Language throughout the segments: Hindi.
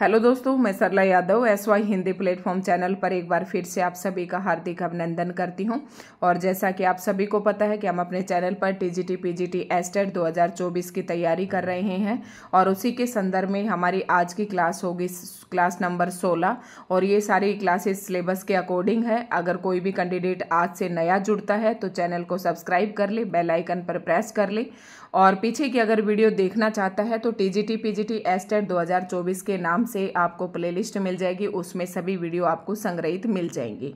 हेलो दोस्तों, मैं Sarla Yadav SY Hindi platform channel पर एक बार फिर से आप सभी का हार्दिक अभिनंदन करती हूं। और जैसा कि आप सभी को पता है कि हम अपने चैनल पर TGT PGT एस्टेट 2024 की तैयारी कर रहे हैं और उसी के संदर्भ में हमारी आज की क्लास होगी क्लास नंबर 16 और ये सारी क्लासेस सिलेबस के अकॉर्डिंग है। अगर कोई भी कैंडिडेट आज से नया जुड़ता है तो चैनल को सब्सक्राइब कर ले, बेल आइकन पर प्रेस कर ले और पीछे की अगर वीडियो देखना चाहता है तो TGT PGT एस्टेट 2024 के नाम से आपको प्लेलिस्ट मिल जाएगी, उसमें सभी वीडियो आपको संग्रहित मिल जाएंगी।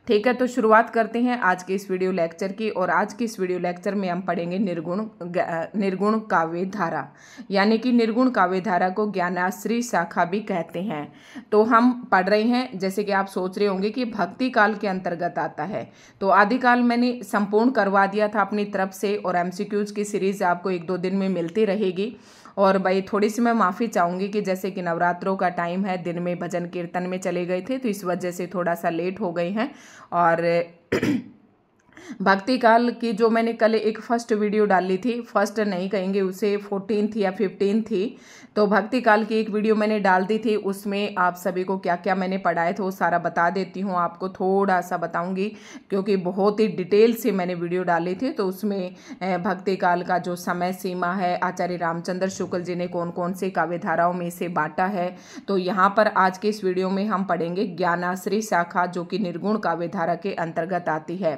ठीक है, तो शुरुआत करते हैं आज के इस वीडियो लेक्चर की। और आज की इस वीडियो लेक्चर में हम पढ़ेंगे निर्गुण काव्य धारा, यानी कि निर्गुण काव्य धारा को ज्ञानाश्री शाखा भी कहते हैं। तो हम पढ़ रहे हैं, जैसे कि आप सोच रहे होंगे कि भक्ति काल के अंतर्गत आता है, तो आदिकाल मैंने संपूर्ण करवा दिया था अपनी तरफ से और MCQs की सीरीज आपको 1-2 दिन में मिलती रहेगी। और भाई थोड़ी सी मैं माफ़ी चाहूँगी कि जैसे कि नवरात्रों का टाइम है, दिन में भजन कीर्तन में चले गए थे तो इस वजह से थोड़ा सा लेट हो गए हैं। और भक्ति काल की जो मैंने कल एक फर्स्ट वीडियो डाली थी, फर्स्ट नहीं कहेंगे उसे, 14 थी या 15 थी, तो भक्ति काल की एक वीडियो मैंने डाल दी थी। उसमें आप सभी को क्या क्या मैंने पढ़ाया था वो सारा बता देती हूँ, आपको थोड़ा सा बताऊंगी क्योंकि बहुत ही डिटेल से मैंने वीडियो डाली थी। तो उसमें भक्ति काल का जो समय सीमा है, आचार्य रामचंद्र शुक्ल जी ने कौन कौन से काव्य धाराओं में इसे बांटा है। तो यहाँ पर आज के इस वीडियो में हम पढ़ेंगे ज्ञानाश्री शाखा, जो कि निर्गुण काव्य धारा के अंतर्गत आती है।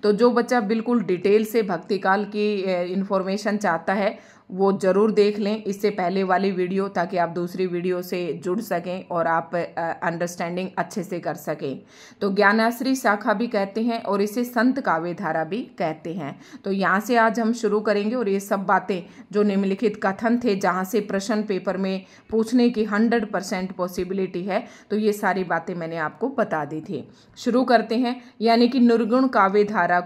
तो जो बच्चा बिल्कुल डिटेल से भक्ति काल की इंफॉर्मेशन चाहता है वो जरूर देख लें इससे पहले वाली वीडियो, ताकि आप दूसरी वीडियो से जुड़ सकें और आप अंडरस्टैंडिंग अच्छे से कर सकें। तो ज्ञानाश्री शाखा भी कहते हैं और इसे संत काव्य धारा भी कहते हैं। तो यहाँ से आज हम शुरू करेंगे और ये सब बातें जो निम्नलिखित कथन थे, जहाँ से प्रश्न पेपर में पूछने की 100% पॉसिबिलिटी है, तो ये सारी बातें मैंने आपको बता दी थी। शुरू करते हैं, यानी कि निर्गुण काव्य धारा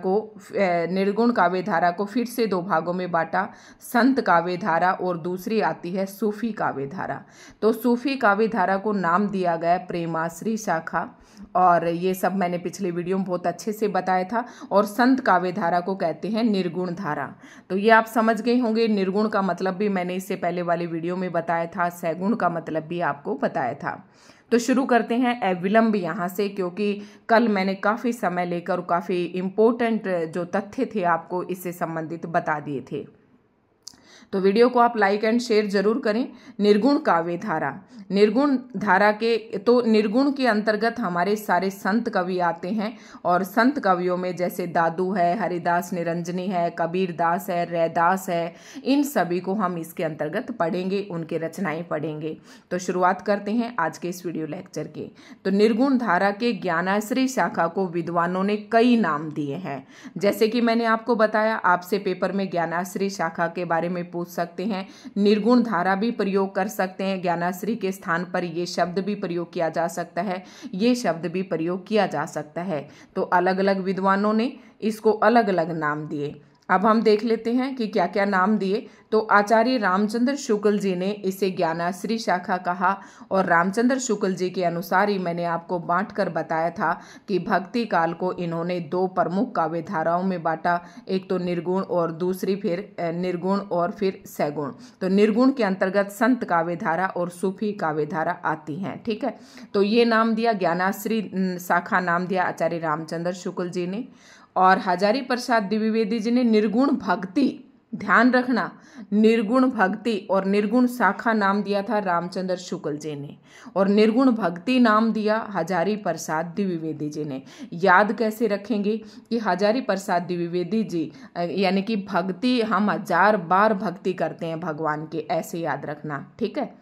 को फिर से 2 भागों में बांटा, संत काव्य धारा और दूसरी आती है सूफी काव्य धारा। तो सूफी काव्य धारा को नाम दिया गया प्रेमाश्री शाखा, और ये सब मैंने पिछले वीडियो में बहुत अच्छे से बताया था। और संत काव्य धारा को कहते हैं निर्गुण धारा। तो ये आप समझ गए होंगे, निर्गुण का मतलब भी मैंने इससे पहले वाली वीडियो में बताया था, सैगुण का मतलब भी आपको बताया था। तो शुरू करते हैं अविलंब यहाँ से, क्योंकि कल मैंने काफ़ी समय लेकर काफ़ी इम्पोर्टेंट जो तथ्य थे आपको इससे संबंधित बता दिए थे। तो वीडियो को आप लाइक एंड शेयर जरूर करें। निर्गुण काव्य धारा, निर्गुण धारा के तो निर्गुण के अंतर्गत हमारे सारे संत कवि आते हैं। और संत कवियों में जैसे दादू है, हरिदास निरंजनी है, कबीर दास है, रैदास है, इन सभी को हम इसके अंतर्गत पढ़ेंगे, उनके रचनाएं पढ़ेंगे। तो शुरुआत करते हैं आज के इस वीडियो लेक्चर के। तो निर्गुण धारा के ज्ञानाश्री शाखा को विद्वानों ने कई नाम दिए हैं। जैसे कि मैंने आपको बताया, आपसे पेपर में ज्ञानाश्री शाखा के बारे में पूछ सकते हैं, निर्गुण धारा भी प्रयोग कर सकते हैं, ज्ञानाश्री के स्थान पर ये शब्द भी प्रयोग किया जा सकता है, ये शब्द भी प्रयोग किया जा सकता है। तो अलग अलग विद्वानों ने इसको अलग अलग नाम दिए। अब हम देख लेते हैं कि क्या क्या नाम दिए। तो आचार्य रामचंद्र शुक्ल जी ने इसे ज्ञानाश्री शाखा कहा, और रामचंद्र शुक्ल जी के अनुसार ही मैंने आपको बांटकर बताया था कि भक्ति काल को इन्होंने 2 प्रमुख काव्य धाराओं में बांटा, एक तो निर्गुण और दूसरी फिर निर्गुण और फिर सैगुण। तो निर्गुण के अंतर्गत संत काव्य धारा और सूफी काव्य धारा आती हैं। ठीक है, तो ये नाम दिया, ज्ञानाश्री शाखा नाम दिया आचार्य रामचंद्र शुक्ल जी ने। और हजारी प्रसाद द्विवेदी जी ने निर्गुण भक्ति, ध्यान रखना, निर्गुण भक्ति और निर्गुण शाखा नाम दिया था रामचंद्र शुक्ल जी ने, और निर्गुण भक्ति नाम दिया हजारी प्रसाद द्विवेदी जी ने। याद कैसे रखेंगे कि हजारी प्रसाद द्विवेदी जी, यानी कि भक्ति, हम 1000 बार भक्ति करते हैं भगवान के, ऐसे याद रखना। ठीक है,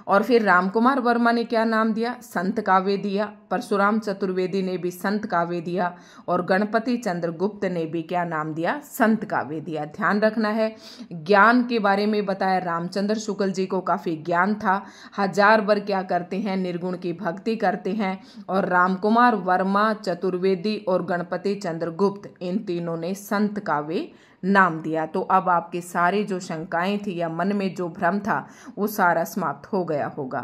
और फिर रामकुमार वर्मा ने क्या नाम दिया, संत काव्य दिया। परशुराम चतुर्वेदी ने भी संत काव्य दिया, और गणपति चंद्र गुप्त ने भी क्या नाम दिया, संत काव्य दिया। ध्यान रखना है, ज्ञान के बारे में बताया, रामचंद्र शुक्ल जी को काफी ज्ञान था, 1000 बार क्या करते हैं, निर्गुण की भक्ति करते हैं। और रामकुमार वर्मा, चतुर्वेदी और गणपति चंद्र गुप्त, इन तीनों ने संत काव्य नाम दिया। तो अब आपके सारी जो शंकाएं थी या मन में जो भ्रम था वो सारा समाप्त हो गया होगा।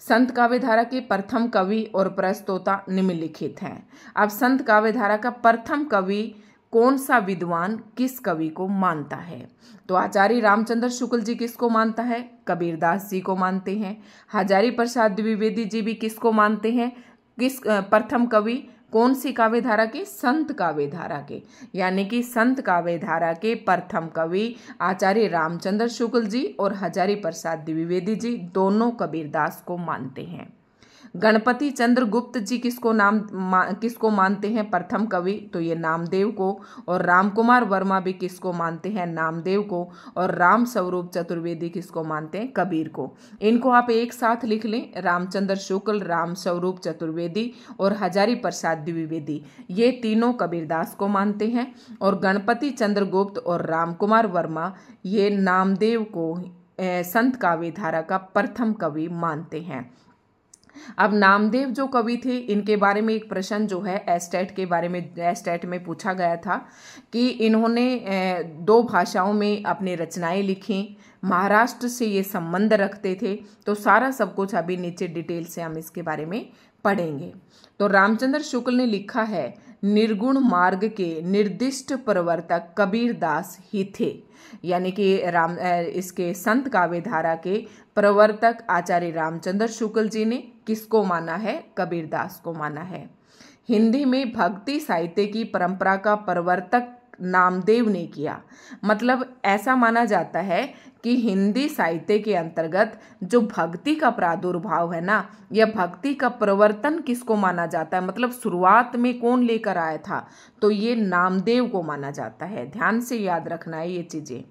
संत काव्य धारा के प्रथम कवि और प्रस्तोता निम्नलिखित हैं। अब संत काव्य धारा का प्रथम कवि कौन सा विद्वान किस कवि को मानता है? तो आचार्य रामचंद्र शुक्ल जी किसको मानता है? कबीरदास जी को मानते हैं। हजारी प्रसाद द्विवेदी जी भी किसको मानते हैं? किस प्रथम कवि कौन सी काव्य धारा के? संत काव्य धारा के। यानी कि संत काव्य धारा के प्रथम कवि आचार्य रामचंद्र शुक्ल जी और हजारी प्रसाद द्विवेदी जी दोनों कबीरदास को मानते हैं। गणपति चंद्र गुप्त जी किसको मानते हैं प्रथम कवि? तो ये नामदेव को। और रामकुमार वर्मा भी किसको मानते हैं? नामदेव को। और राम स्वरूप चतुर्वेदी किसको मानते हैं? कबीर को। इनको आप एक साथ लिख लें, रामचंद्र शुक्ल, राम स्वरूप चतुर्वेदी और हजारी प्रसाद द्विवेदी, ये तीनों कबीरदास को मानते हैं। और गणपति चंद्र गुप्त और रामकुमार वर्मा ये नामदेव को संत काव्य धारा का प्रथम कवि मानते हैं। अब नामदेव जो कवि थे, इनके बारे में एक प्रश्न जो है एस्टेट के बारे में एस्टेट में पूछा गया था कि इन्होंने 2 भाषाओं में अपनी रचनाएं लिखी, महाराष्ट्र से ये संबंध रखते थे। तो सारा सब कुछ अभी नीचे डिटेल से हम इसके बारे में पढ़ेंगे। तो रामचंद्र शुक्ल ने लिखा है, निर्गुण मार्ग के निर्दिष्ट प्रवर्तक कबीरदास ही थे। यानी कि इसके संत काव्य धारा के प्रवर्तक आचार्य रामचंद्र शुक्ल जी ने किसको माना है? कबीरदास को माना है। हिंदी में भक्ति साहित्य की परंपरा का प्रवर्तक नामदेव ने किया। मतलब ऐसा माना जाता है कि हिंदी साहित्य के अंतर्गत जो भक्ति का प्रादुर्भाव है ना, या भक्ति का प्रवर्तन किसको माना जाता है, मतलब शुरुआत में कौन लेकर आया था, तो ये नामदेव को माना जाता है। ध्यान से याद रखना है ये चीजें।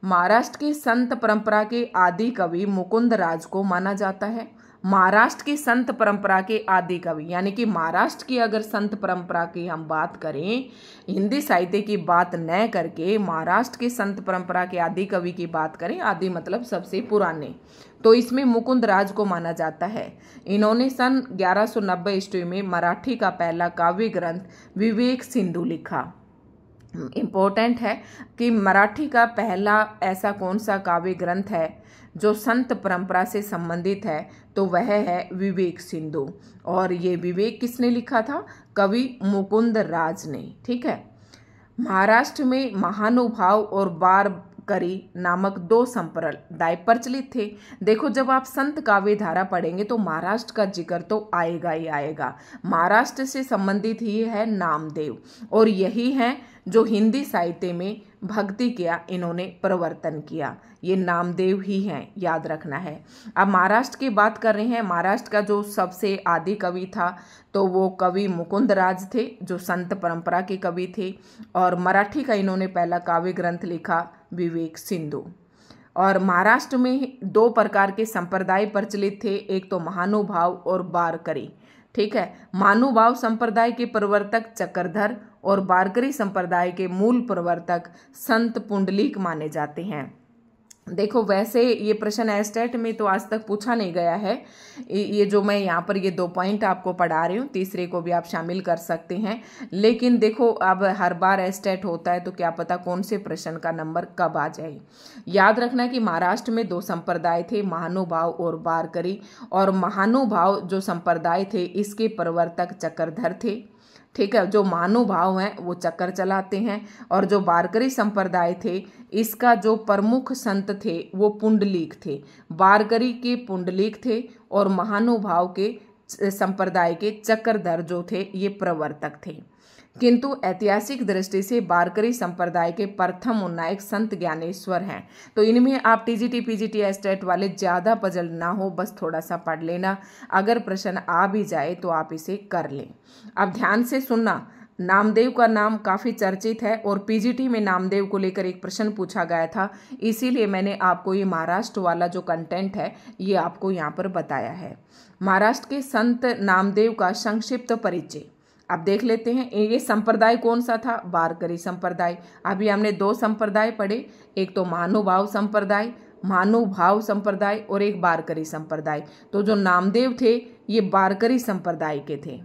महाराष्ट्र के संत परंपरा के आदि कवि मुकुंद राज को माना जाता है। महाराष्ट्र की संत परंपरा के आदि कवि, यानी कि महाराष्ट्र की अगर संत परंपरा की हम बात करें, हिंदी साहित्य की बात न करके महाराष्ट्र के संत परंपरा के आदि कवि की बात करें, आदि मतलब सबसे पुराने, तो इसमें मुकुंद राज को माना जाता है। इन्होंने सन 1190 ईस्वी में मराठी का पहला काव्य ग्रंथ विवेक सिंधु लिखा। इम्पोर्टेंट है कि मराठी का पहला ऐसा कौन सा काव्य ग्रंथ है जो संत परंपरा से संबंधित है, तो वह है विवेक सिंधु। और ये विवेक किसने लिखा था? कवि मुकुंद राज ने। ठीक है। महाराष्ट्र में महानुभाव और बारकरी नामक 2 संप्रदाय प्रचलित थे। देखो, जब आप संत काव्य धारा पढ़ेंगे तो महाराष्ट्र का जिक्र तो आएगा ही आएगा। महाराष्ट्र से संबंधित ही है नामदेव, और यही है जो हिंदी साहित्य में भक्ति किया, इन्होंने प्रवर्तन किया, ये नामदेव ही हैं, याद रखना है। अब महाराष्ट्र की बात कर रहे हैं। महाराष्ट्र का जो सबसे आदि कवि था तो वो कवि मुकुंद राज थे, जो संत परंपरा के कवि थे। और मराठी का इन्होंने पहला काव्य ग्रंथ लिखा विवेक सिंधु। और महाराष्ट्र में 2 प्रकार के संप्रदाय प्रचलित थे, एक तो महानुभाव और बारकरी। ठीक है। महानुभाव संप्रदाय के प्रवर्तक चक्रधर और बारकरी संप्रदाय के मूल प्रवर्तक संत पुंडलीक माने जाते हैं। देखो, वैसे ये प्रश्न एस्टेट में तो आज तक पूछा नहीं गया है। ये जो मैं यहाँ पर ये 2 पॉइंट आपको पढ़ा रही हूँ, तीसरे को भी आप शामिल कर सकते हैं। लेकिन देखो, अब हर बार एस्टेट होता है तो क्या पता कौन से प्रश्न का नंबर कब आ जाए। याद रखना कि महाराष्ट्र में 2 संप्रदाय थे, महानुभाव और बारकरी। और महानुभाव जो संप्रदाय थे, इसके प्रवर्तक चक्रधर थे। ठीक है। जो महानुभाव हैं वो चक्कर चलाते हैं, और जो बारकरी संप्रदाय थे, इसका जो प्रमुख संत थे वो पुंडलीक थे। बारकरी के पुंडलीक थे और महानुभाव के संप्रदाय के चक्रधर जो थे ये प्रवर्तक थे। किंतु ऐतिहासिक दृष्टि से बारकरी संप्रदाय के प्रथम उन्नायक संत ज्ञानेश्वर हैं। तो इनमें आप टीजीटी पीजीटी एस्टेट वाले ज़्यादा पजल ना हो, बस थोड़ा सा पढ़ लेना। अगर प्रश्न आ भी जाए तो आप इसे कर लें। अब ध्यान से सुनना, नामदेव का नाम काफ़ी चर्चित है और पीजीटी में नामदेव को लेकर एक प्रश्न पूछा गया था, इसीलिए मैंने आपको ये महाराष्ट्र वाला जो कंटेंट है ये आपको यहाँ पर बताया है। महाराष्ट्र के संत नामदेव का संक्षिप्त परिचय अब देख लेते हैं। ये संप्रदाय कौन सा था? बारकरी संप्रदाय। अभी हमने 2 संप्रदाय पढ़े, एक तो महानुभाव संप्रदाय और एक बारकरी संप्रदाय। तो जो नामदेव थे ये बारकरी संप्रदाय के थे।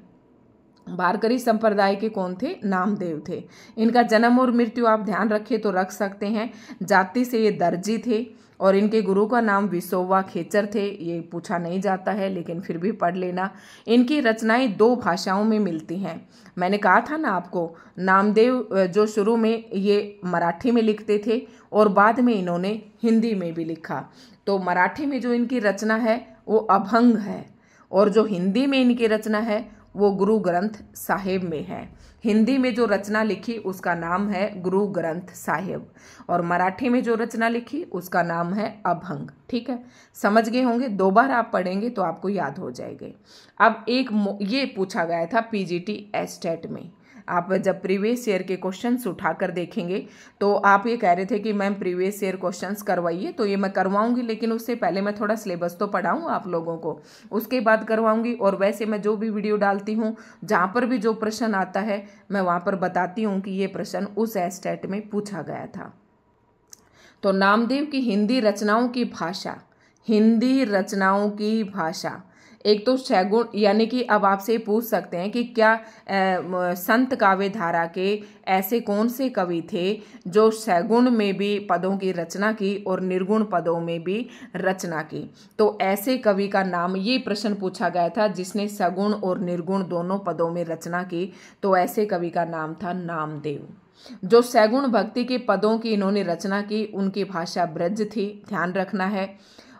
बारकरी संप्रदाय के कौन थे? नामदेव थे। इनका जन्म और मृत्यु आप ध्यान रखें तो रख सकते हैं। जाति से ये दर्जी थे और इनके गुरु का नाम विसोवा खेचर थे। ये पूछा नहीं जाता है लेकिन फिर भी पढ़ लेना। इनकी रचनाएं 2 भाषाओं में मिलती हैं। मैंने कहा था ना आपको, नामदेव जो शुरू में ये मराठी में लिखते थे और बाद में इन्होंने हिंदी में भी लिखा। तो मराठी में जो इनकी रचना है वो अभंग है, और जो हिंदी में इनकी रचना है वो गुरु ग्रंथ साहिब में है। हिंदी में जो रचना लिखी उसका नाम है गुरु ग्रंथ साहिब, और मराठी में जो रचना लिखी उसका नाम है अभंग। ठीक है, समझ गए होंगे। 2 बार आप पढ़ेंगे तो आपको याद हो जाएंगे। अब ये पूछा गया था पीजीटी एस्टेट में। आप जब प्रीवियस ईयर के क्वेश्चंस उठाकर देखेंगे तो आप ये कह रहे थे कि मैम प्रीवियस ईयर क्वेश्चंस करवाइए, तो ये मैं करवाऊंगी, लेकिन उससे पहले मैं थोड़ा सिलेबस तो पढ़ाऊँ आप लोगों को, उसके बाद करवाऊंगी। और वैसे मैं जो भी वीडियो डालती हूँ, जहाँ पर भी जो प्रश्न आता है मैं वहाँ पर बताती हूँ कि ये प्रश्न उस एस्टेट में पूछा गया था। तो नामदेव की हिंदी रचनाओं की भाषा, हिंदी रचनाओं की भाषा, एक तो सैगुण, यानी कि अब आपसे पूछ सकते हैं कि क्या संत काव्य धारा के ऐसे कौन से कवि थे जो सैगुण में भी पदों की रचना की और निर्गुण पदों में भी रचना की। तो ऐसे कवि का नाम, ये प्रश्न पूछा गया था जिसने सगुण और निर्गुण दोनों पदों में रचना की, तो ऐसे कवि का नाम था नामदेव। जो सैगुण भक्ति के पदों की इन्होंने रचना की, उनकी भाषा ब्रज थी, ध्यान रखना है।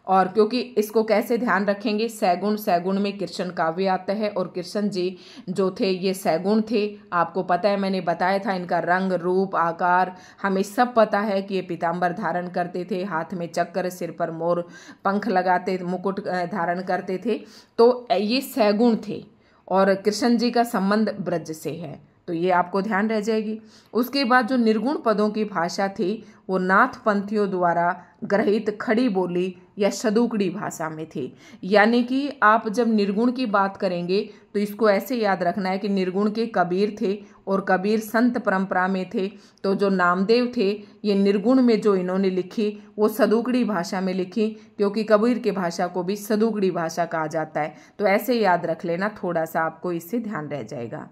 और क्योंकि इसको कैसे ध्यान रखेंगे, सैगुण में कृष्ण काव्य आता है, और कृष्ण जी जो थे ये सैगुण थे। आपको पता है, मैंने बताया था इनका रंग रूप आकार हमें सब पता है कि ये पीताम्बर धारण करते थे, हाथ में चक्र, सिर पर मोर पंख लगाते, मुकुट धारण करते थे। तो ये सैगुण थे, और कृष्ण जी का संबंध ब्रज से है, तो ये आपको ध्यान रह जाएगी। उसके बाद जो निर्गुण पदों की भाषा थी वो नाथ पंथियों द्वारा ग्रहित खड़ी बोली या सदुकड़ी भाषा में थी। यानी कि आप जब निर्गुण की बात करेंगे तो इसको ऐसे याद रखना है कि निर्गुण के कबीर थे और कबीर संत परंपरा में थे। तो जो नामदेव थे ये निर्गुण में जो इन्होंने लिखी वो सदुकड़ी भाषा में लिखी, क्योंकि कबीर की भाषा को भी सदुकड़ी भाषा कहा जाता है। तो ऐसे याद रख लेना, थोड़ा सा आपको इससे ध्यान रह जाएगा।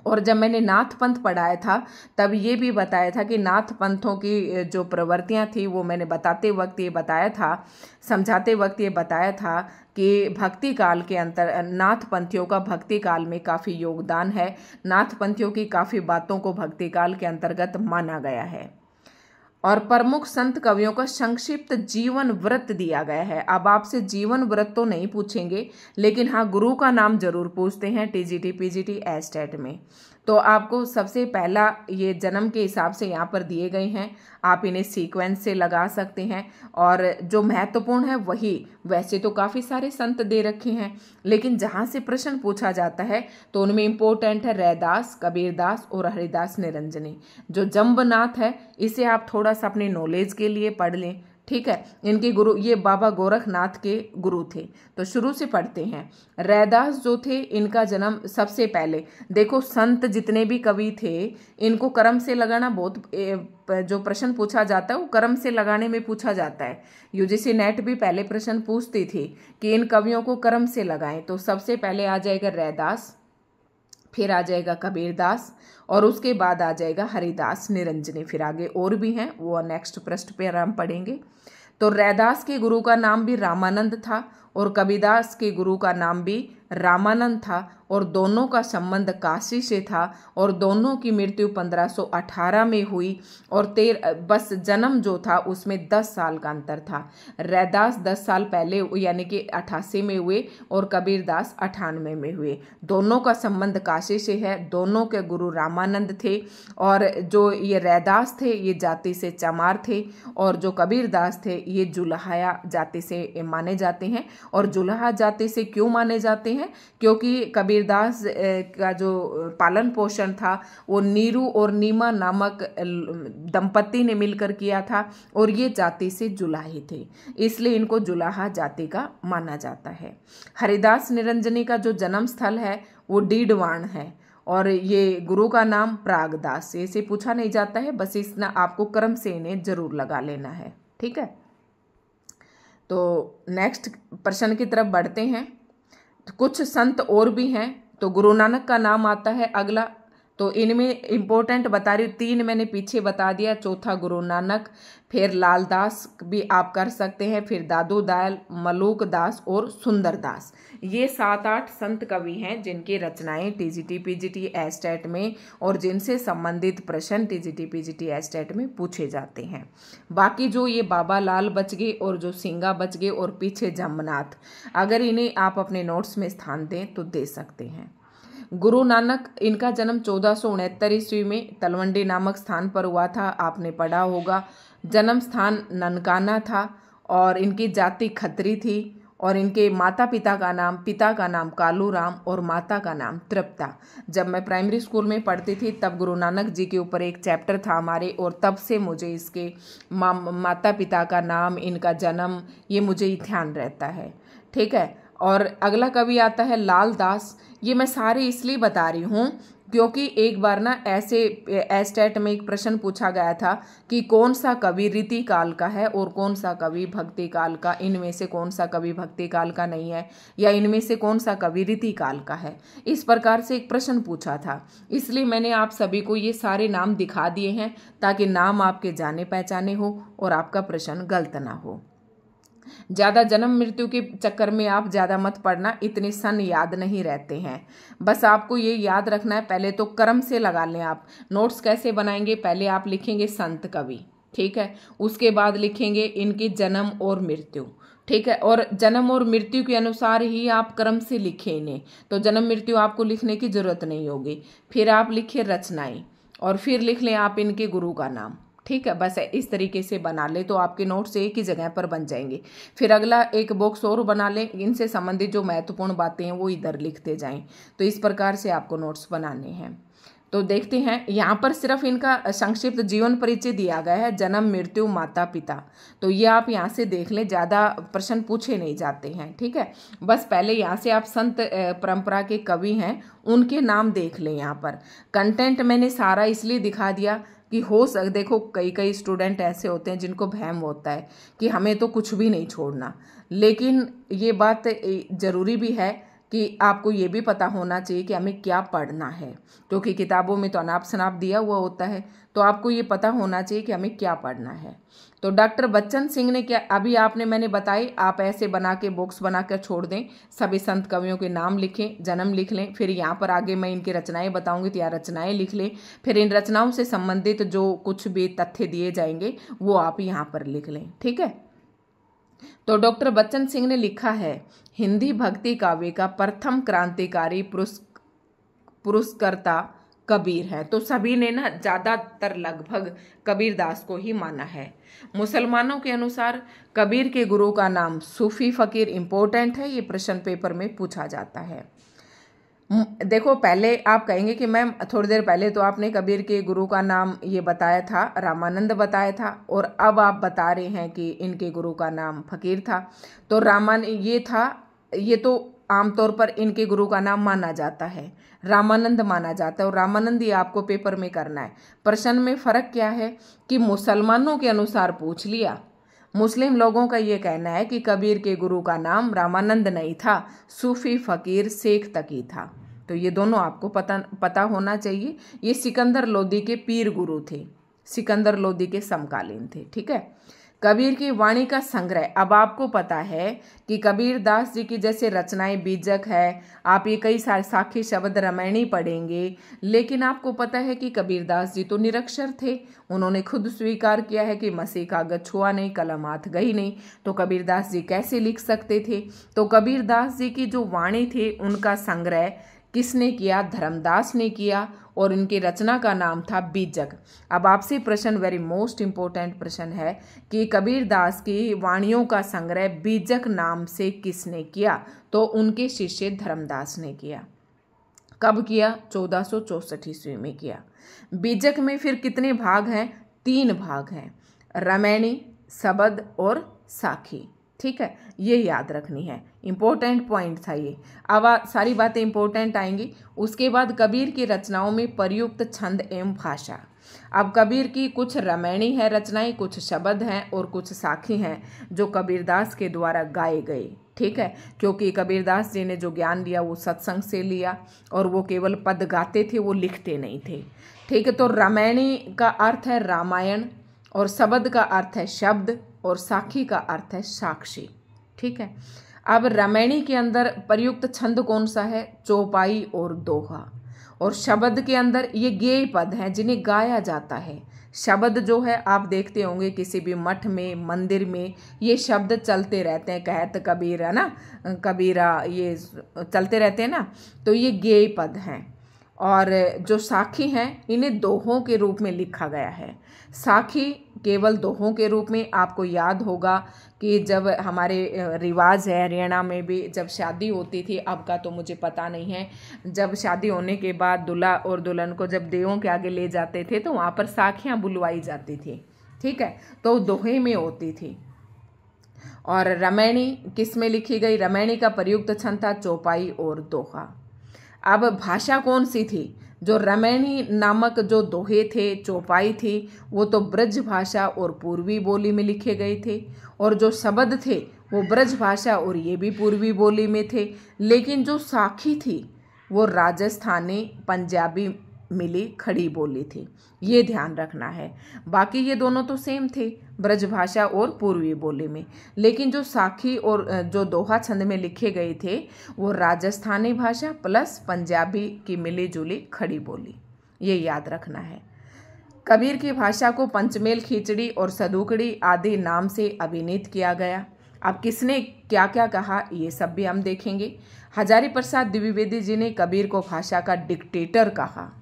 और जब मैंने नाथ पंथ पढ़ाया था तब ये भी बताया था कि नाथ पंथों की जो प्रवृत्तियां थी वो मैंने बताते वक्त ये बताया था, समझाते वक्त ये बताया था कि भक्ति काल के अंतर नाथ पंथियों का भक्ति काल में काफ़ी योगदान है। नाथ पंथियों की काफ़ी बातों को भक्ति काल के अंतर्गत माना गया है। और प्रमुख संत कवियों का संक्षिप्त जीवन व्रत दिया गया है। अब आपसे जीवन व्रत तो नहीं पूछेंगे, लेकिन हाँ गुरु का नाम जरूर पूछते हैं टीजीटी पीजीटी एस्टेट में। तो आपको सबसे पहला ये जन्म के हिसाब से यहाँ पर दिए गए हैं, आप इन्हें सीक्वेंस से लगा सकते हैं। और जो महत्वपूर्ण है वही, वैसे तो काफ़ी सारे संत दे रखे हैं लेकिन जहाँ से प्रश्न पूछा जाता है तो उनमें इम्पोर्टेंट है रैदास, कबीरदास और हरिदास निरंजनी। जो जम्बनाथ है इसे आप थोड़ा सा अपने नॉलेज के लिए पढ़ लें, ठीक है। इनके गुरु ये बाबा गोरखनाथ के गुरु थे। तो शुरू से पढ़ते हैं। रैदास जो थे इनका जन्म, सबसे पहले देखो संत जितने भी कवि थे इनको कर्म से लगाना बहुत, जो प्रश्न पूछा जाता है वो कर्म से लगाने में पूछा जाता है। यूजीसी नेट भी पहले प्रश्न पूछती थी कि इन कवियों को कर्म से लगाएं। तो सबसे पहले आ जाएगा रैदास, फिर आ जाएगा कबीरदास, और उसके बाद आ जाएगा हरिदास निरंजनी। फिर आगे और भी हैं, वो नेक्स्ट पृष्ठ पे हम पढ़ेंगे। तो रैदास के गुरु का नाम भी रामानंद था और कबीरदास के गुरु का नाम भी रामानंद था, और दोनों का संबंध काशी से था, और दोनों की मृत्यु 1518 में हुई, और बस जन्म जो था उसमें 10 साल का अंतर था। रैदास 10 साल पहले यानी कि 88 में हुए और कबीरदास 98 में हुए। दोनों का संबंध काशी से है, दोनों के गुरु रामानंद थे। और जो ये रैदास थे ये जाति से चमार थे, और जो कबीरदास थे ये जुलाहा जाति से माने जाते हैं। और जुलाहा जाति से क्यों माने जाते हैं? क्योंकि कबीरदास का जो पालन पोषण था वो नीरू और नीमा नामक दंपति ने मिलकर किया था, और ये जाति से जुलाही थे, इसलिए इनको जुलाहा जाति का माना जाता है। हरिदास निरंजनी का जो जन्म स्थल है वो डीडवाण है, और ये गुरु का नाम प्रागदास। इसे पूछा नहीं जाता है, बस इस ना आपको क्रम से इन्हें जरूर लगा लेना है, ठीक है। तो नेक्स्ट प्रश्न की तरफ बढ़ते हैं। कुछ संत और भी हैं, तो गुरु नानक का नाम आता है अगला। तो इनमें इम्पोर्टेंट बता रही हूँ, 3 मैंने पीछे बता दिया, चौथा गुरु नानक, फिर लाल दास भी आप कर सकते हैं, फिर दादू दयाल, मलूक दास और सुंदर दास। ये 7-8 संत कवि हैं जिनकी रचनाएं टीजीटी पीजीटी एस्टेट में और जिनसे संबंधित प्रश्न टीजीटी पीजीटी एस्टेट में पूछे जाते हैं। बाकी जो ये बाबा लाल बच गए और जो सिंगा बच गए और पीछे जमनाथ, अगर इन्हें आप अपने नोट्स में स्थान दें तो दे सकते हैं। गुरु नानक, इनका जन्म 1469 ईस्वी में तलवंडी नामक स्थान पर हुआ था, आपने पढ़ा होगा। जन्म स्थान ननकाना था और इनकी जाति खत्री थी और इनके पिता का नाम कालू राम और माता का नाम तृप्ता। जब मैं प्राइमरी स्कूल में पढ़ती थी तब गुरु नानक जी के ऊपर एक चैप्टर था हमारे, और तब से मुझे इसके माता पिता का नाम, इनका जन्म, ये मुझे ध्यान रहता है। ठीक है। और अगला कवि आता है लाल दास। ये मैं सारे इसलिए बता रही हूँ क्योंकि एक बार ना ऐसे एस्टेट में एक प्रश्न पूछा गया था कि कौन सा कवि रीति काल का है और कौन सा कवि भक्ति काल का, इनमें से कौन सा कवि भक्ति काल का नहीं है, या इनमें से कौन सा कवि रीति काल का है। इस प्रकार से एक प्रश्न पूछा था, इसलिए मैंने आप सभी को ये सारे नाम दिखा दिए हैं ताकि नाम आपके जाने पहचाने हो और आपका प्रश्न गलत ना हो। ज़्यादा जन्म मृत्यु के चक्कर में आप ज़्यादा मत पढ़ना, इतने सन याद नहीं रहते हैं। बस आपको ये याद रखना है, पहले तो क्रम से लगा लें। आप नोट्स कैसे बनाएंगे, पहले आप लिखेंगे संत कवि, ठीक है, उसके बाद लिखेंगे इनकी जन्म और मृत्यु, ठीक है, और जन्म और मृत्यु के अनुसार ही आप क्रम से लिखें इन्हें, तो जन्म मृत्यु आपको लिखने की जरूरत नहीं होगी। फिर आप लिखिए रचनाएं और फिर लिख लें आप इनके गुरु का नाम, ठीक है। बस इस तरीके से बना ले तो आपके नोट्स एक ही जगह पर बन जाएंगे। फिर अगला एक बॉक्स और बना लें, इनसे संबंधित जो महत्वपूर्ण बातें हैं वो इधर लिखते जाएं। तो इस प्रकार से आपको नोट्स बनाने हैं। तो देखते हैं, यहाँ पर सिर्फ इनका संक्षिप्त जीवन परिचय दिया गया है, जन्म मृत्यु माता पिता, तो ये आप यहाँ से देख लें, ज़्यादा प्रश्न पूछे नहीं जाते हैं, ठीक है। बस पहले यहाँ से आप संत परंपरा के कवि हैं उनके नाम देख लें। यहाँ पर कंटेंट मैंने सारा इसलिए दिखा दिया कि हो सक देखो कई स्टूडेंट ऐसे होते हैं जिनको भ्रम होता है कि हमें तो कुछ भी नहीं छोड़ना, लेकिन ये बात ज़रूरी भी है कि आपको ये भी पता होना चाहिए कि हमें क्या पढ़ना है, क्योंकि किताबों में तो अनाप शनाप दिया हुआ होता है, तो आपको ये पता होना चाहिए कि हमें क्या पढ़ना है। तो डॉक्टर बच्चन सिंह ने क्या, अभी मैंने बताई, आप ऐसे बना के बॉक्स बना कर छोड़ दें, सभी संत कवियों के नाम लिखें, जन्म लिख लें, फिर यहाँ पर आगे मैं इनकी रचनाएं बताऊंगी तो यहाँ रचनाएं लिख लें, फिर इन रचनाओं से संबंधित जो कुछ भी तथ्य दिए जाएंगे वो आप यहाँ पर लिख लें, ठीक है। तो डॉक्टर बच्चन सिंह ने लिखा है, हिंदी भक्ति काव्य का प्रथम क्रांतिकारी पुरस्कर्ता कबीर है। तो सभी ने ना ज़्यादातर लगभग कबीर दास को ही माना है। मुसलमानों के अनुसार कबीर के गुरु का नाम सूफी फकीर इम्पोर्टेंट है, ये प्रश्न पेपर में पूछा जाता है। देखो पहले आप कहेंगे कि मैम थोड़ी देर पहले तो आपने कबीर के गुरु का नाम ये बताया था, रामानंद बताया था, और अब आप बता रहे हैं कि इनके गुरु का नाम फकीर था। तो ये तो आमतौर पर इनके गुरु का नाम माना जाता है, रामानंद माना जाता है, और रामानंद ये आपको पेपर में करना है। प्रश्न में फ़र्क क्या है कि मुसलमानों के अनुसार पूछ लिया, मुस्लिम लोगों का ये कहना है कि कबीर के गुरु का नाम रामानंद नहीं था, सूफी फकीर शेख तकी था। तो ये दोनों आपको पता होना चाहिए। ये सिकंदर लोदी के पीर गुरु थे, सिकंदर लोदी के समकालीन थे, ठीक है। कबीर की वाणी का संग्रह, अब आपको पता है कि कबीर दास जी की जैसे रचनाएं बीजक है, आप ये कई सारे साखी शब्द रामायणी पढ़ेंगे, लेकिन आपको पता है कि कबीर दास जी तो निरक्षर थे, उन्होंने खुद स्वीकार किया है कि मसी कागज छुआ नहीं, कलम हाथ गई नहीं, तो कबीर दास जी कैसे लिख सकते थे। तो कबीर दास जी की जो वाणी थी उनका संग्रह किसने किया, धर्मदास ने किया, और इनकी रचना का नाम था बीजक। अब आपसे प्रश्न, वेरी मोस्ट इंपॉर्टेंट प्रश्न है कि कबीर दास की वाणियों का संग्रह बीजक नाम से किसने किया, तो उनके शिष्य धर्मदास ने किया। कब किया, 1464 ईस्वी में किया। बीजक में फिर कितने भाग हैं, 3 भाग हैं, रामायणी, शबद और साखी, ठीक है, ये याद रखनी है, इंपॉर्टेंट पॉइंट था ये। अब सारी बातें इंपॉर्टेंट आएंगी। उसके बाद कबीर की रचनाओं में प्रयुक्त छंद एवं भाषा, अब कबीर की कुछ रमैणी है रचनाएं, कुछ शब्द हैं और कुछ साखी हैं जो कबीरदास के द्वारा गाए गए। ठीक है, क्योंकि कबीरदास जी ने जो ज्ञान लिया वो सत्संग से लिया और वो केवल पद गाते थे, वो लिखते नहीं थे। ठीक है, तो रमैणी का अर्थ है रामायण और शब्द का अर्थ है शब्द और साखी का अर्थ है साक्षी। ठीक है, अब रमैणी के अंदर प्रयुक्त छंद कौन सा है? चौपाई और दोहा। और शब्द के अंदर ये गेय पद हैं जिन्हें गाया जाता है। शब्द जो है आप देखते होंगे किसी भी मठ में, मंदिर में ये शब्द चलते रहते हैं, कहत कबीर है ना, कबीरा, ये चलते रहते हैं ना, तो ये गेय पद हैं। और जो साखी हैं इन्हें दोहों के रूप में लिखा गया है। साखी केवल दोहों के रूप में, आपको याद होगा कि जब हमारे रिवाज है हरियाणा में भी, जब शादी होती थी, अब का तो मुझे पता नहीं है, जब शादी होने के बाद दूल्हा और दुल्हन को जब देवों के आगे ले जाते थे तो वहाँ पर साखियाँ बुलवाई जाती थी। ठीक है, तो दोहे में होती थी। और रमैणी किस में लिखी गई? रमैणी का प्रयुक्त छंद था चौपाई और दोहा। अब भाषा कौन सी थी? जो रमैणी नामक जो दोहे थे, चौपाई थी, वो तो ब्रज भाषा और पूर्वी बोली में लिखे गए थे, और जो शब्द थे वो ब्रज भाषा और ये भी पूर्वी बोली में थे। लेकिन जो साखी थी वो राजस्थानी, पंजाबी मिली खड़ी बोली थी, ये ध्यान रखना है। बाकी ये दोनों तो सेम थे, ब्रज भाषा और पूर्वी बोली में, लेकिन जो साखी और जो दोहा छंद में लिखे गए थे वो राजस्थानी भाषा प्लस पंजाबी की मिली जुली खड़ी बोली, ये याद रखना है। कबीर की भाषा को पंचमेल, खिचड़ी और सदुकड़ी आदि नाम से अभिनीत किया गया। अब किसने क्या क्या कहा ये सब भी हम देखेंगे। हजारी प्रसाद द्विवेदी जी ने कबीर को भाषा का डिक्टेटर कहा।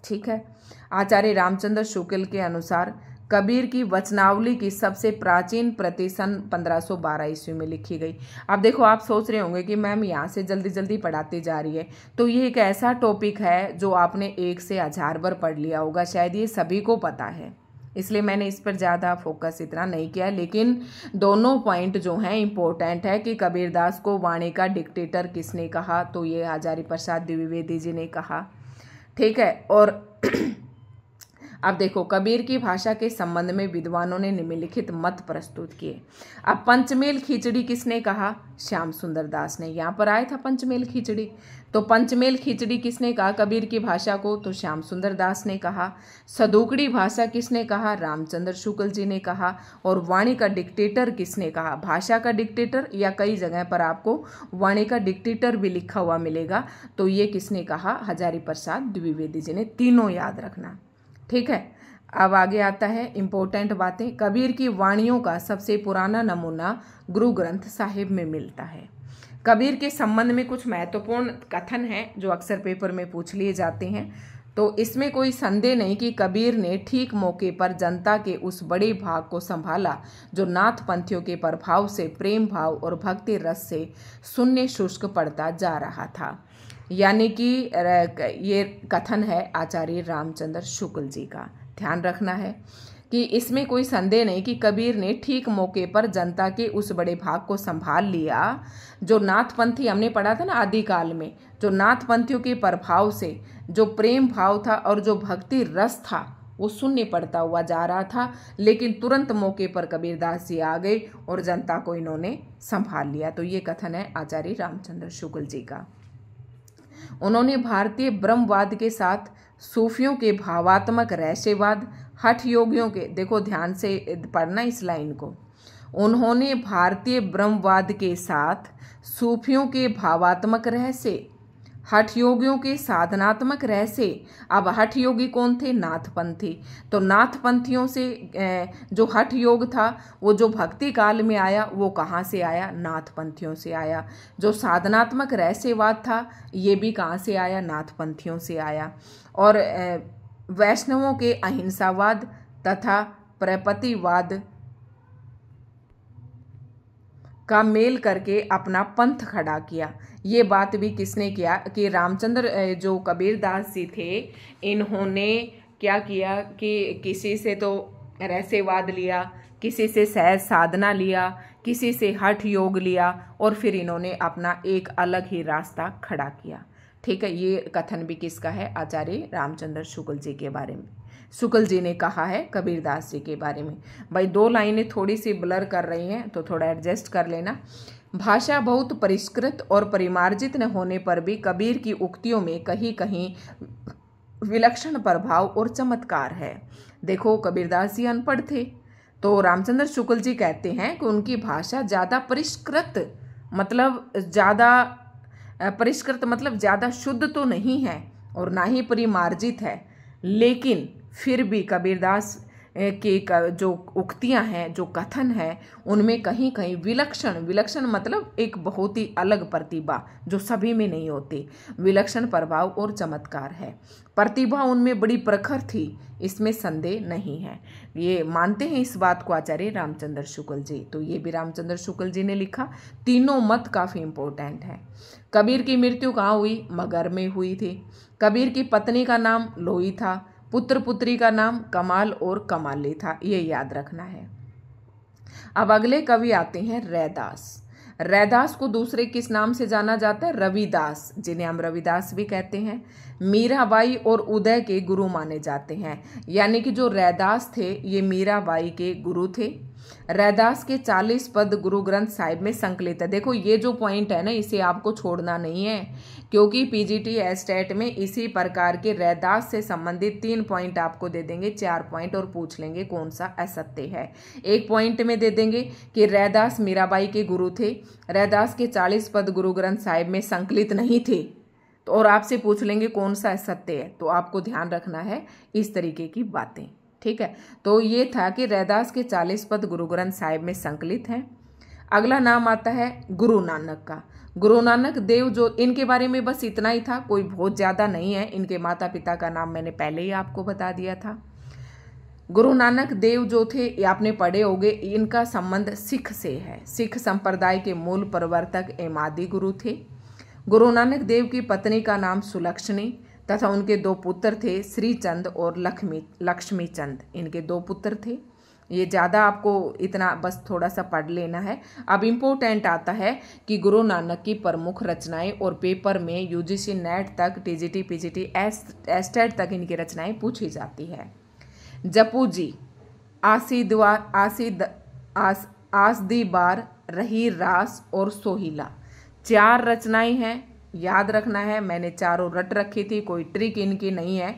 ठीक है, आचार्य रामचंद्र शुक्ल के अनुसार कबीर की वचनावली की सबसे प्राचीन प्रति सन 1512 ईस्वी में लिखी गई। अब देखो, आप सोच रहे होंगे कि मैम यहाँ से जल्दी जल्दी पढ़ाती जा रही है, तो ये एक ऐसा टॉपिक है जो आपने 1 से 1000 बार पढ़ लिया होगा, शायद ये सभी को पता है, इसलिए मैंने इस पर ज़्यादा फोकस इतना नहीं किया। लेकिन दोनों पॉइंट जो हैं इम्पोर्टेंट है कि कबीरदास को वाणी का डिक्टेटर किसने कहा, तो ये हजारी प्रसाद द्विवेदी जी ने कहा। ठीक है, और अब देखो, कबीर की भाषा के संबंध में विद्वानों ने निम्नलिखित मत प्रस्तुत किए। अब पंचमेल खिचड़ी किसने कहा? श्याम सुंदर दास ने। यहाँ पर आया था पंचमेल खिचड़ी, तो पंचमेल खिचड़ी किसने कहा कबीर की भाषा को? तो श्याम सुंदर दास ने कहा। सदुकड़ी भाषा किसने कहा? रामचंद्र शुक्ल जी ने कहा। और वाणी का डिक्टेटर किसने कहा? भाषा का डिक्टेटर, या कई जगह पर आपको वाणी का डिक्टेटर भी लिखा हुआ मिलेगा, तो ये किसने कहा? हजारी प्रसाद द्विवेदी जी ने। तीनों याद रखना। ठीक है, अब आगे आता है इंपॉर्टेंट बातें। कबीर की वाणियों का सबसे पुराना नमूना गुरु ग्रंथ साहिब में मिलता है। कबीर के संबंध में कुछ महत्वपूर्ण कथन हैं जो अक्सर पेपर में पूछ लिए जाते हैं। तो इसमें कोई संदेह नहीं कि कबीर ने ठीक मौके पर जनता के उस बड़े भाग को संभाला जो नाथ पंथियों के प्रभाव से, प्रेम भाव और भक्ति रस से शून्य शुष्क पड़ता जा रहा था। यानी कि ये कथन है आचार्य रामचंद्र शुक्ल जी का। ध्यान रखना है कि इसमें कोई संदेह नहीं कि कबीर ने ठीक मौके पर जनता के उस बड़े भाग को संभाल लिया जो नाथपंथी, हमने पढ़ा था ना आदिकाल में, जो नाथपंथियों के प्रभाव से जो प्रेम भाव था और जो भक्ति रस था वो शून्य पड़ता हुआ जा रहा था। लेकिन तुरंत मौके पर कबीरदास जी आ गए और जनता को इन्होंने संभाल लिया। तो ये कथन है आचार्य रामचंद्र शुक्ल जी का। उन्होंने भारतीय ब्रह्मवाद के साथ सूफियों के भावात्मक रहस्यवाद, हठ योगियों के, देखो ध्यान से पढ़ना इस लाइन को, उन्होंने भारतीय ब्रह्मवाद के साथ सूफियों के भावात्मक रहस्य, हठ योगियों के साधनात्मक रहस्य। अब हठ योगी कौन थे? नाथपंथी। तो नाथपंथियों से जो हठ योग था वो जो भक्ति काल में आया वो कहाँ से आया? नाथपंथियों से आया। जो साधनात्मक रहस्यवाद था ये भी कहाँ से आया? नाथपंथियों से आया। और वैष्णवों के अहिंसावाद तथा प्रपतिवाद का मेल करके अपना पंथ खड़ा किया। ये बात भी किसने किया कि रामचंद्र जो कबीरदास जी थे, इन्होंने क्या किया कि किसी से तो रहस्यवाद लिया, किसी से सहज साधना लिया, किसी से हठ योग लिया और फिर इन्होंने अपना एक अलग ही रास्ता खड़ा किया। ठीक है, ये कथन भी किसका है? आचार्य रामचंद्र शुक्ल जी के बारे में। शुक्ल जी ने कहा है कबीरदास जी के बारे में। भाई 2 लाइनें थोड़ी सी ब्लर कर रही हैं तो थोड़ा एडजस्ट कर लेना। भाषा बहुत परिष्कृत और परिमार्जित न होने पर भी कबीर की उक्तियों में कहीं कहीं विलक्षण प्रभाव और चमत्कार है। देखो कबीरदास जी अनपढ़ थे, तो रामचंद्र शुक्ल जी कहते हैं कि उनकी भाषा ज़्यादा परिष्कृत मतलब ज़्यादा शुद्ध तो नहीं है और ना ही परिमार्जित है, लेकिन फिर भी कबीरदास के जो उक्तियां हैं, जो कथन है, उनमें कहीं कहीं विलक्षण मतलब एक बहुत ही अलग प्रतिभा जो सभी में नहीं होती, विलक्षण प्रभाव और चमत्कार है। प्रतिभा उनमें बड़ी प्रखर थी, इसमें संदेह नहीं है। ये मानते हैं इस बात को आचार्य रामचंद्र शुक्ल जी। तो ये भी रामचंद्र शुक्ल जी ने लिखा। तीनों मत काफ़ी इम्पोर्टेंट है। कबीर की मृत्यु कहाँ हुई? मगर में हुई थी। कबीर की पत्नी का नाम लोई था, पुत्र पुत्री का नाम कमाल और कमाली था, ये याद रखना है। अब अगले कवि आते हैं रैदास। रैदास को दूसरे किस नाम से जाना जाता है? रविदास, जिन्हें हम रविदास भी कहते हैं। मीराबाई और उदय के गुरु माने जाते हैं, यानी कि जो रैदास थे ये मीराबाई के गुरु थे। रैदास के 40 पद गुरु ग्रंथ साहिब में संकलित है। देखो ये जो पॉइंट है ना, इसे आपको छोड़ना नहीं है, क्योंकि पीजीटी एस्टेट में इसी प्रकार के रैदास से संबंधित 3 पॉइंट आपको दे देंगे, 4 पॉइंट, और पूछ लेंगे कौन सा असत्य है। एक पॉइंट में दे देंगे कि रैदास मीराबाई के गुरु थे, रैदास के 40 पद गुरु ग्रंथ साहिब में संकलित नहीं थे, तो और आपसे पूछ लेंगे कौन सा असत्य है। तो आपको ध्यान रखना है इस तरीके की बातें, ठीक है। तो ये था कि रैदास के 40 पद गुरु ग्रंथ साहिब में संकलित हैं। अगला नाम आता है गुरु नानक का। गुरु नानक देव, जो इनके बारे में बस इतना ही था, कोई बहुत ज़्यादा नहीं है। इनके माता पिता का नाम मैंने पहले ही आपको बता दिया था। गुरु नानक देव जो थे, ये आपने पढ़े होंगे, इनका संबंध सिख से है। सिख संप्रदाय के मूल प्रवर्तक एवं आदि गुरु थे। गुरु नानक देव की पत्नी का नाम सुलक्षणी तथा उनके 2 पुत्र थे, श्रीचंद और लक्ष्मी चंद। इनके 2 पुत्र थे। ये ज़्यादा आपको इतना बस थोड़ा सा पढ़ लेना है। अब इम्पोर्टेंट आता है कि गुरु नानक की प्रमुख रचनाएं, और पेपर में यूजीसी नेट तक, टीजीटी पीजीटी एस्टेट तक इनकी रचनाएं पूछी जाती है। जपू जी, आसदी बार, रही रास और सोहिला, 4 रचनाएं हैं, याद रखना है। मैंने चारों रट रखी थी, कोई ट्रिक इनकी नहीं है।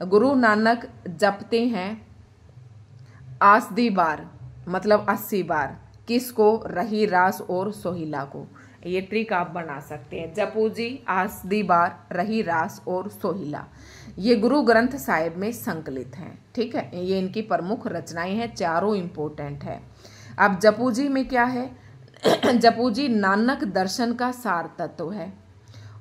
गुरु नानक जपते हैं आसदी बार मतलब 80 बार, किसको? रही रास और सोहिला को। ये ट्रिक आप बना सकते हैं। जपू जी, आसदी बार, रही रास और सोहिला, ये गुरु ग्रंथ साहिब में संकलित हैं, ठीक है। ये इनकी प्रमुख रचनाएं हैं, चारों इंपॉर्टेंट है। अब जपू जी में क्या है? जपू जी नानक दर्शन का सार तत्व है,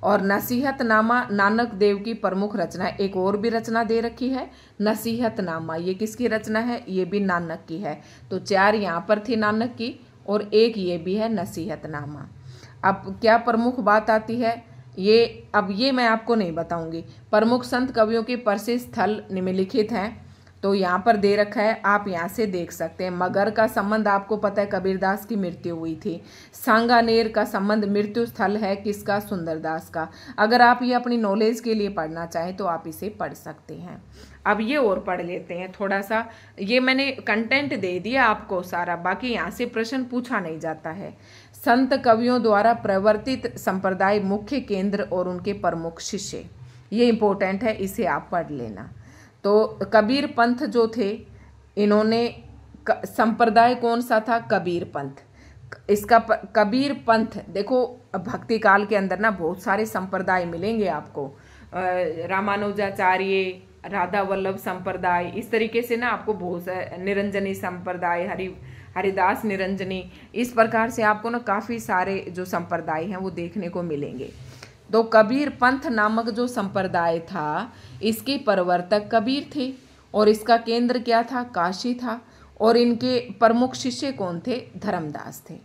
और नसीहतनामा नानक देव की प्रमुख रचना है। एक और भी रचना दे रखी है, नसीहतनामा, ये किसकी रचना है? ये भी नानक की है। तो 4 यहाँ पर थी नानक की, और एक ये भी है नसीहतनामा। अब क्या प्रमुख बात आती है? अब ये मैं आपको नहीं बताऊंगी। प्रमुख संत कवियों के प्रसिद्ध स्थल निम्नलिखित हैं, तो यहाँ पर दे रखा है, आप यहाँ से देख सकते हैं। मगर का संबंध आपको पता है, कबीरदास की मृत्यु हुई थी। सांगानेर का संबंध मृत्यु स्थल है किसका? सुंदरदास का। अगर आप ये अपनी नॉलेज के लिए पढ़ना चाहें तो आप इसे पढ़ सकते हैं। अब ये और पढ़ लेते हैं थोड़ा सा। ये मैंने कंटेंट दे दिया आपको सारा, बाकी यहाँ से प्रश्न पूछा नहीं जाता है। संत कवियों द्वारा प्रवर्तित संप्रदाय, मुख्य केंद्र और उनके प्रमुख शिष्य, ये इंपॉर्टेंट है, इसे आप पढ़ लेना। तो कबीर पंथ जो थे, इन्होंने संप्रदाय कौन सा था? कबीर पंथ। इसका कबीर पंथ, देखो भक्ति काल के अंदर ना बहुत सारे संप्रदाय मिलेंगे आपको, रामानुजाचार्य, राधा वल्लभ संप्रदाय, इस तरीके से ना आपको बहुत सारे, निरंजनी संप्रदाय, हरिदास निरंजनी, इस प्रकार से आपको ना काफ़ी सारे जो संप्रदाय हैं वो देखने को मिलेंगे। तो कबीर पंथ नामक जो संप्रदाय था, इसके प्रवर्तक कबीर थे, और इसका केंद्र क्या था? काशी था, और इनके प्रमुख शिष्य कौन थे? धर्मदास थे।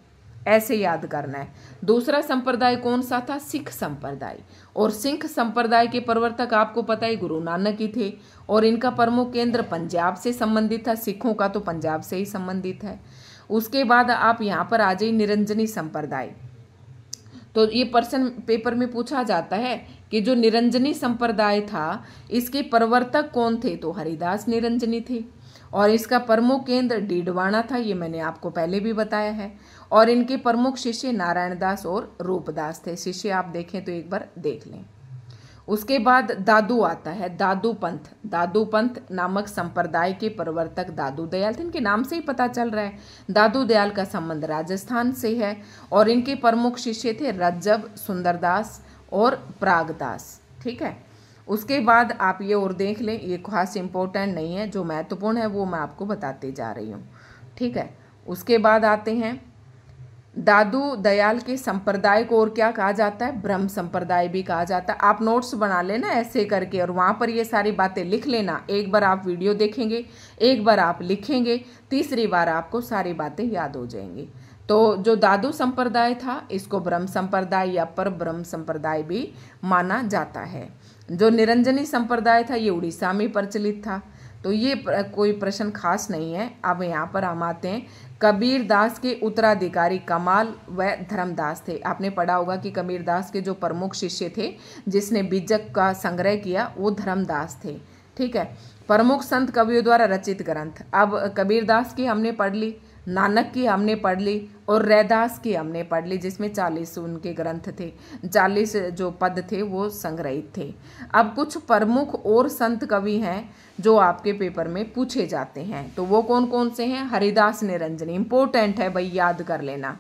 ऐसे याद करना है। दूसरा संप्रदाय कौन सा था? सिख संप्रदाय, और सिख संप्रदाय के प्रवर्तक आपको पता है गुरु नानक ही थे, और इनका प्रमुख केंद्र पंजाब से संबंधित था। सिखों का तो पंजाब से ही संबंधित है। उसके बाद आप यहाँ पर आ जाइए निरंजनी संप्रदाय। तो ये प्रश्न पेपर में पूछा जाता है कि जो निरंजनी संप्रदाय था इसके प्रवर्तक कौन थे, तो हरिदास निरंजनी थे, और इसका प्रमुख केंद्र डीडवाना था, ये मैंने आपको पहले भी बताया है, और इनके प्रमुख शिष्य नारायण दास और रूपदास थे। शिष्य आप देखें तो एक बार देख लें। उसके बाद दादू आता है, दादू पंथ। दादू पंथ नामक संप्रदाय के प्रवर्तक दादू दयाल थे। इनके नाम से ही पता चल रहा है दादू दयाल का संबंध राजस्थान से है, और इनके प्रमुख शिष्य थे रज्जब, सुंदरदास और प्रागदास। ठीक है, उसके बाद आप ये और देख लें, ये खास इंपॉर्टेंट नहीं है, जो महत्वपूर्ण है वो मैं आपको बताते जा रही हूँ। ठीक है, उसके बाद आते हैं दादू दयाल के संप्रदाय को और क्या कहा जाता है, ब्रह्म संप्रदाय भी कहा जाता है। आप नोट्स बना लेना ऐसे करके और वहाँ पर ये सारी बातें लिख लेना। एक बार आप वीडियो देखेंगे, एक बार आप लिखेंगे, तीसरी बार आपको सारी बातें याद हो जाएंगी। तो जो दादू संप्रदाय था इसको ब्रह्म संप्रदाय या पर ब्रह्म संप्रदाय भी माना जाता है। जो निरंजनी संप्रदाय था ये उड़ीसा में प्रचलित था। तो ये कोई प्रश्न खास नहीं है। अब यहाँ पर हम आते हैं, कबीर दास के उत्तराधिकारी कमाल व धर्मदास थे। आपने पढ़ा होगा कि कबीर दास के जो प्रमुख शिष्य थे जिसने बीजक का संग्रह किया वो धर्मदास थे। ठीक है, प्रमुख संत कवियों द्वारा रचित ग्रंथ। अब कबीर दास की हमने पढ़ ली, नानक की हमने पढ़ ली और रैदास की हमने पढ़ ली, जिसमें 40 उनके ग्रंथ थे, 40 जो पद थे वो संग्रहित थे। अब कुछ प्रमुख और संत कवि हैं जो आपके पेपर में पूछे जाते हैं, तो वो कौन कौन से हैं। हरिदास निरंजनी इंपॉर्टेंट है भाई, याद कर लेना।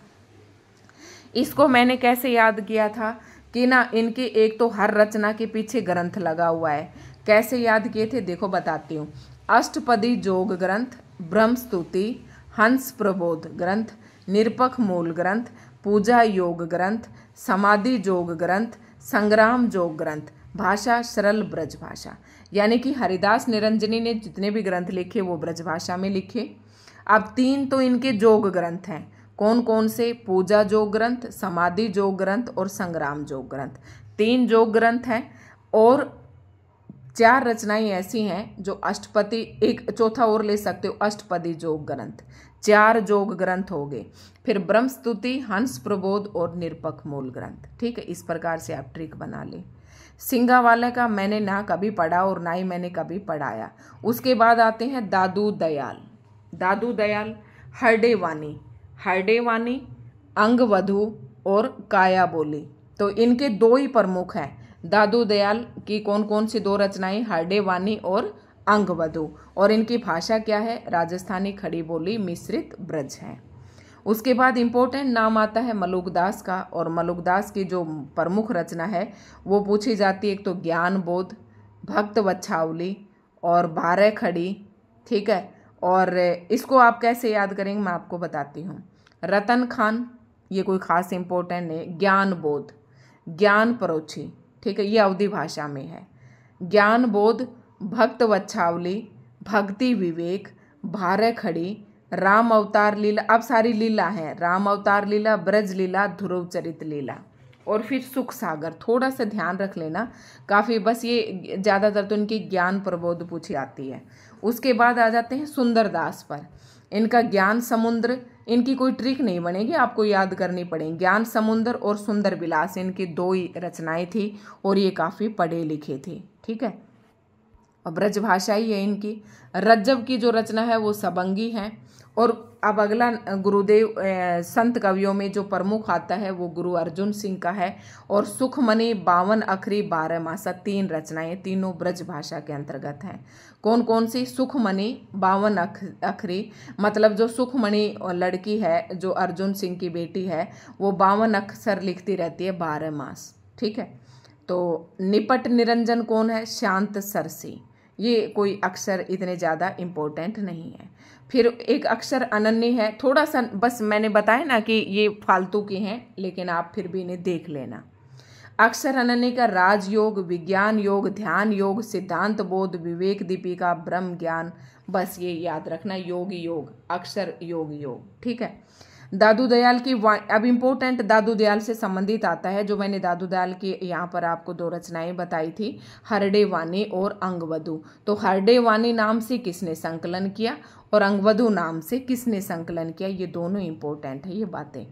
इसको मैंने कैसे याद किया था कि ना, इनके एक तो हर रचना के पीछे ग्रंथ लगा हुआ है। कैसे याद किए थे देखो बताती हूँ। अष्टपदी जोग ग्रंथ, ब्रह्म स्तुति, हंस प्रबोध ग्रंथ, निरपख मूल ग्रंथ, पूजा योग ग्रंथ, समाधि जोग ग्रंथ, संग्राम जोग ग्रंथ, भाषा सरल ब्रज भाषा। यानी कि हरिदास निरंजनी ने जितने भी ग्रंथ लिखे वो ब्रज भाषा में लिखे। अब 3 तो इनके जोग ग्रंथ हैं, कौन कौन से, पूजा जोग ग्रंथ, समाधि जोग ग्रंथ और संग्राम जोग ग्रंथ। 3 जोग ग्रंथ हैं और 4 रचनाएं ऐसी हैं जो अष्टपदी, एक चौथा और ले सकते हो, अष्टपदी जोग ग्रंथ। 4 जोग ग्रंथ हो गए, फिर ब्रह्म स्तुति, हंस प्रबोध और निरपख मूल ग्रंथ। ठीक है, इस प्रकार से आप ट्रिक बना लें। सिंगावाला का मैंने ना कभी पढ़ा और ना ही मैंने कभी पढ़ाया। उसके बाद आते हैं दादू दयाल। दादू दयाल हरडेवानी, हरडेवानी, अंगवधु और काया बोली, तो इनके 2 ही प्रमुख हैं। दादू दयाल की कौन कौन सी 2 रचनाएं, हरडेवानी और अंगवधु, और इनकी भाषा क्या है, राजस्थानी खड़ी बोली मिश्रित ब्रज है। उसके बाद इंपॉर्टेंट नाम आता है मलुकदास का, और मलुकदास की जो प्रमुख रचना है वो पूछी जाती है, एक तो ज्ञान बोध, भक्त वच्छावली और 12 खड़ी। ठीक है, और इसको आप कैसे याद करेंगे मैं आपको बताती हूँ। रतन खान, ये कोई खास इंपॉर्टेंट नहीं। ज्ञान बोध, ज्ञान परोछी, ठीक है, ये अवधी भाषा में है। ज्ञान बोध, भक्त वच्छावली, भक्ति विवेक, 12 खड़ी, राम अवतार लीला, अब सारी लीला है, राम अवतार लीला, ब्रज लीला, ध्रुव चरित लीला, और फिर सुख सागर। थोड़ा सा ध्यान रख लेना काफ़ी, बस ये ज़्यादातर तो इनकी ज्ञान प्रबोध पूछी आती है। उसके बाद आ जाते हैं सुंदरदास पर। इनका ज्ञान समुद्र, इनकी कोई ट्रिक नहीं बनेगी, आपको याद करनी पड़ेगी। ज्ञान समुद्र और सुंदर विलास इनकी 2 ही रचनाएं थी और ये काफ़ी पढ़े लिखे थे। ठीक है, और ब्रज भाषा ही है इनकी। रज्जब की जो रचना है वो सबंगी है। और अब अगला गुरुदेव संत कवियों में जो प्रमुख आता है वो गुरु अर्जुन सिंह का है, और सुखमणि, 52 अखरी, 12 मासा, 3 रचनाएं, तीनों ब्रज भाषा के अंतर्गत हैं। कौन कौन सी, सुखमणि, 52 अखरी, मतलब जो सुखमणि लड़की है जो अर्जुन सिंह की बेटी है वो 52 अक्षर लिखती रहती है 12 मास। ठीक है, तो निपट निरंजन कौन है, शांत सरसी, ये कोई अक्षर इतने ज़्यादा इम्पोर्टेंट नहीं है। फिर एक अक्षर अनन्य है, थोड़ा सा बस मैंने बताया ना कि ये फालतू के हैं, लेकिन आप फिर भी इन्हें देख लेना। अक्षर अनन्य का राजयोग, विज्ञान योग, ध्यान योग, सिद्धांत बोध, विवेक दीपिका, ब्रह्म ज्ञान, बस ये याद रखना, योग योग, अक्षर योग योग। ठीक है, दादू दयाल की अब इम्पोर्टेंट दादू दयाल से संबंधित आता है, जो मैंने दादू दयाल की यहाँ पर आपको 2 रचनाएं बताई थी, हरडे वाणी और अंगवधु। तो हरडे वाणी नाम से किसने संकलन किया और अंगवधु नाम से किसने संकलन किया, ये दोनों इंपॉर्टेंट है ये बातें।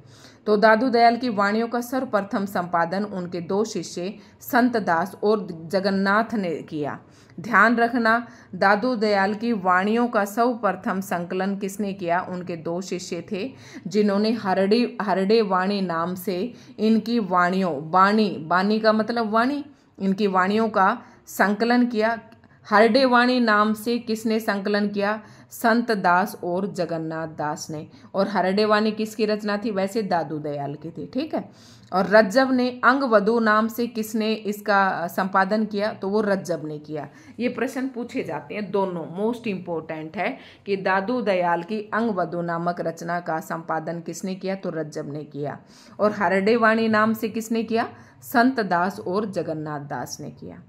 तो दादू दयाल की वाणियों का सर्वप्रथम संपादन उनके 2 शिष्य संत दास और जगन्नाथ ने किया। ध्यान रखना, दादू दयाल की वाणियों का सर्वप्रथम संकलन किसने किया, उनके 2 शिष्य थे जिन्होंने हरडे वाणी नाम से इनकी वाणियों, बानी का मतलब वाणी, इनकी वाणियों का संकलन किया। हरडे वाणी नाम से किसने संकलन किया, संत दास और जगन्नाथ दास ने। और हरडे वाणी किसकी रचना थी, वैसे दादू दयाल की थी, ठीक है। और रज्जब ने अंगवधु नाम से किसने इसका संपादन किया, तो वो रज्जब ने किया। ये प्रश्न पूछे जाते हैं, दोनों मोस्ट इंपॉर्टेंट है कि दादू दयाल की अंगवधु नामक रचना का संपादन किसने किया, तो रज्जब ने किया। और हरडे वाणी नाम से किसने किया, संत दास और जगन्नाथ दास ने किया,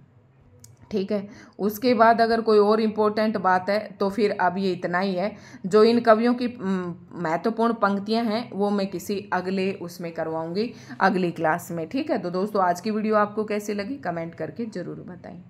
ठीक है। उसके बाद अगर कोई और इम्पोर्टेंट बात है तो फिर अब ये इतना ही है। जो इन कवियों की महत्वपूर्ण पंक्तियां हैं वो मैं किसी अगले उसमें करवाऊंगी, अगली क्लास में, ठीक है। तो दोस्तों आज की वीडियो आपको कैसी लगी कमेंट करके ज़रूर बताएं।